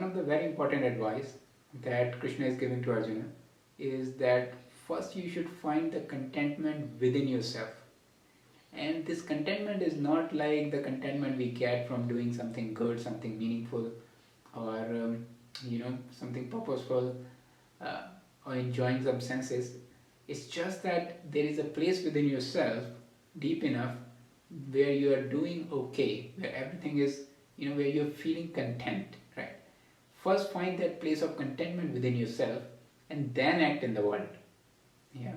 of the very important advice that Krishna is giving to Arjuna is that first you should find the contentment within yourself. And this contentment is not like the contentment we get from doing something good, something meaningful, or something purposeful, or enjoying some senses. It's just that there is a place within yourself, deep enough, where you are doing okay, where everything is, where you're feeling content, right? First find that place of contentment within yourself and then act in the world. Yeah.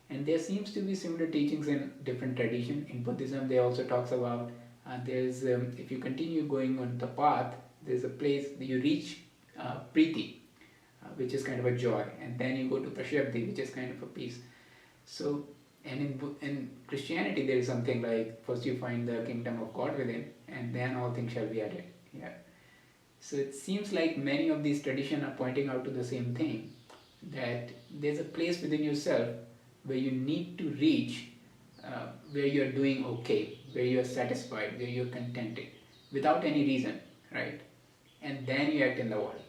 And there seems to be similar teachings in different traditions. In Buddhism, they also talks about there's if you continue going on the path, there's a place that you reach priti, which is kind of a joy, and then you go to prashabdi, which is kind of a peace. So, and in Christianity, there is something like first you find the kingdom of God within, and then all things shall be added. Yeah. So it seems like many of these traditions are pointing out to the same thing, that there's a place within yourself where you need to reach, where you're doing okay, where you're satisfied, where you're contented, without any reason, right? And then you act in the world.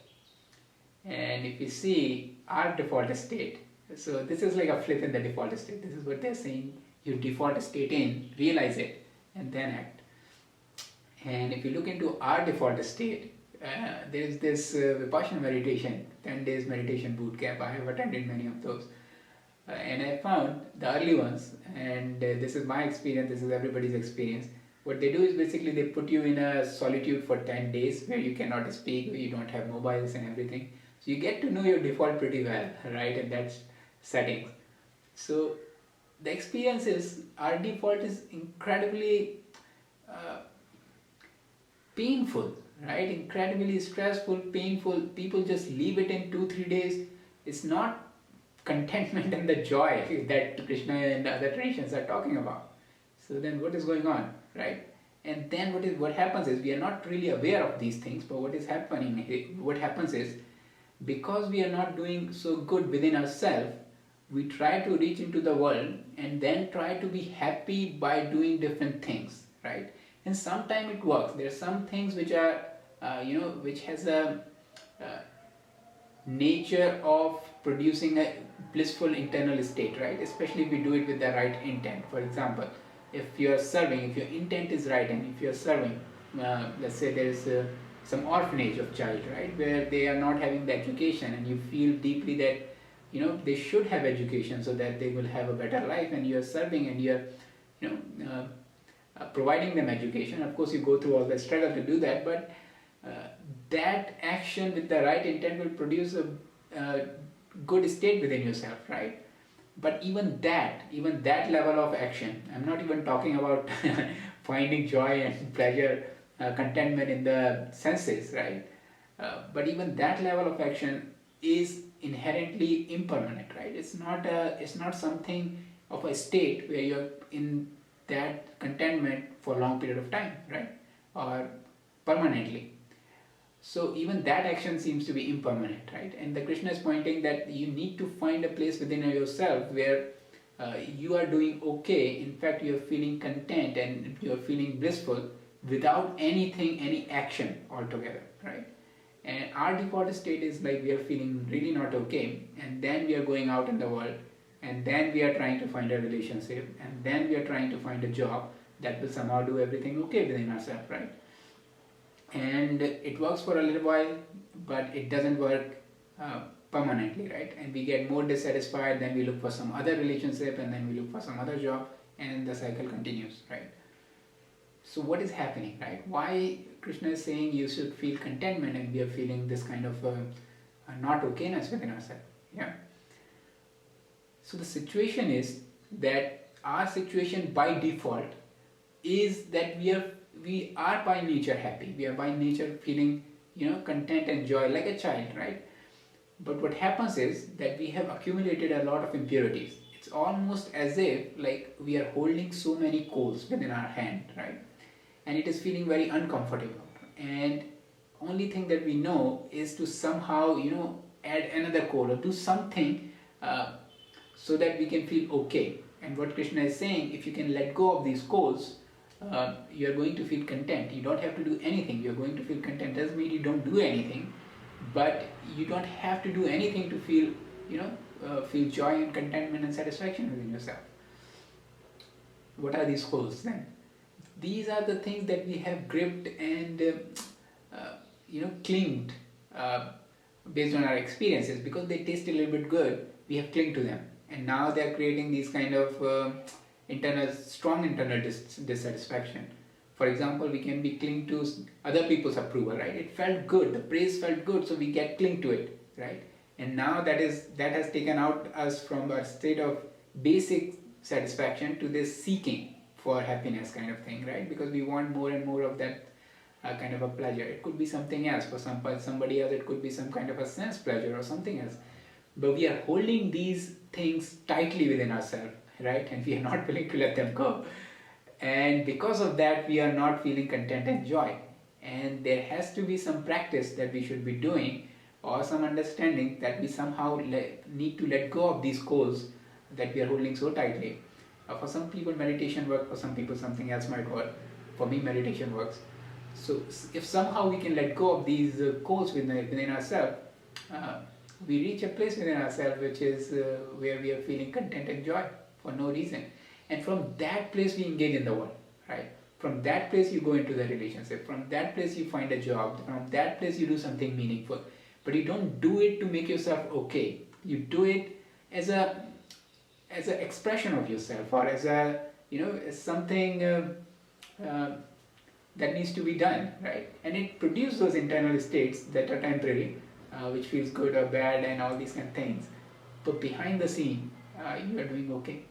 And if you see our default state, so this is like a flip in the default state. This is what they're saying, your default state in, realize it, and then act. And if you look into our default state, there is this Vipassana meditation, 10 days meditation boot camp. I have attended many of those. And I found the early ones, and this is my experience, this is everybody's experience. What they do is basically they put you in a solitude for 10 days where you cannot speak, where you don't have mobiles and everything. So you get to know your default pretty well, right? And that's settings. So the experience is our default is incredibly painful, right? Incredibly stressful, painful. People just leave it in 2-3 days. It's not contentment and the joy that Krishna and other traditions are talking about. So then what is going on, right? And then what happens is we are not really aware of these things, but what happens is because we are not doing so good within ourselves, we try to reach into the world and then try to be happy by doing different things, right? And sometimes it works. There are some things which are which has a nature of producing a blissful internal state, right? Especially if we do it with the right intent. For example, if your intent is right, and if you're serving, let's say there is some orphanage of child, right, where they are not having the education, and you feel deeply that they should have education so that they will have a better life, and you're serving and you're providing them education. Of course, you go through all the struggle to do that, but that action with the right intent will produce a good state within yourself, right? But even that level of action, I'm not even talking about finding joy and pleasure, contentment in the senses, right? But even that level of action is inherently impermanent, right? It's not something of a state where you're in that contentment for a long period of time, right? Or permanently. So even that action seems to be impermanent, right? And the Krishna is pointing that you need to find a place within yourself where you are doing okay. In fact, you are feeling content and you are feeling blissful without any action altogether, right? And our default state is like we are feeling really not okay, and then we are going out in the world, and then we are trying to find a relationship, and then we are trying to find a job that will somehow do everything okay within ourselves, right? And it works for a little while, but it doesn't work permanently, right? And we get more dissatisfied, then we look for some other relationship, and then we look for some other job, and the cycle continues, right? So what is happening, right? Why Krishna is saying you should feel contentment, and we are feeling this kind of not okayness within ourselves? Yeah. So the situation is that our situation by default is that we are by nature happy. We are by nature feeling content and joy like a child, right? But what happens is that we have accumulated a lot of impurities. It's almost as if like we are holding so many coals within our hand, right? And it is feeling very uncomfortable. And only thing that we know is to somehow add another coal or do something so that we can feel okay. And what Krishna is saying, if you can let go of these coals, you are going to feel content. You don't have to do anything. You are going to feel content. Doesn't mean you don't do anything, but you don't have to do anything to feel, feel joy and contentment and satisfaction within yourself. What are these goals then? These are the things that we have gripped and clinged based on our experiences, because they taste a little bit good. We have clinged to them, and now they are creating these kind of strong internal dissatisfaction. For example, we can be cling to other people's approval, right? It felt good, the praise felt good, so we get cling to it, right? And now that has taken out us from a state of basic satisfaction to this seeking for happiness kind of thing, right? Because we want more and more of that kind of a pleasure. It could be something else for somebody else. It could be some kind of a sense pleasure or something else. But we are holding these things tightly within ourselves, right? And we are not willing to let them go. And because of that, we are not feeling content and joy. And there has to be some practice that we should be doing, or some understanding that we somehow need to let go of these goals that we are holding so tightly. For some people, meditation works. For some people, something else might work. For me, meditation works. So if somehow we can let go of these goals within ourselves, we reach a place within ourselves which is where we are feeling content and joy for no reason. And from that place we engage in the world, right? From that place you go into the relationship. From that place you find a job. From that place you do something meaningful. But you don't do it to make yourself okay. You do it as an expression of yourself, or as as something that needs to be done, right? And it produces those internal states that are temporary, which feels good or bad and all these kind of things. But behind the scene, you are doing okay.